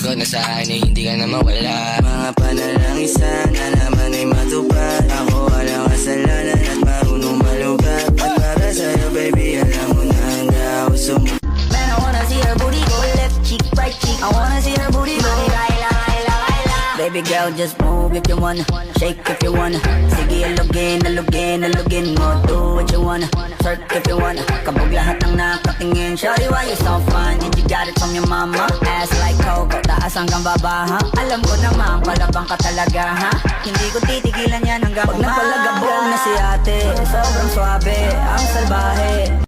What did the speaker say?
ko na sa akin ay hindi ka na mawala. Mga panalangin sana naman ay matupad. Ako walang kasalanan at marunong malugat. At para sa'yo baby alam mo na handa ako sumulat. Man, I wanna see her booty go left cheek, right cheek. I wanna see her booty go Laila, Laila, Laila. Baby girl, just move if you wanna, shake if you wanna. Sige, alugin, alugin, alugin mo. Do what you wanna, twerk if you wanna. Kabog lahat ng nakatingin. Shawty, why you so fine? Did you got it from your mama? Ass like Coco, taas hanggang baba, ha? Alam ko naman, palabang ka talaga, ha? Hindi ko titigilan yan hanggang pag napalagabog na si ate. Sobrang swabe, ang salbahe.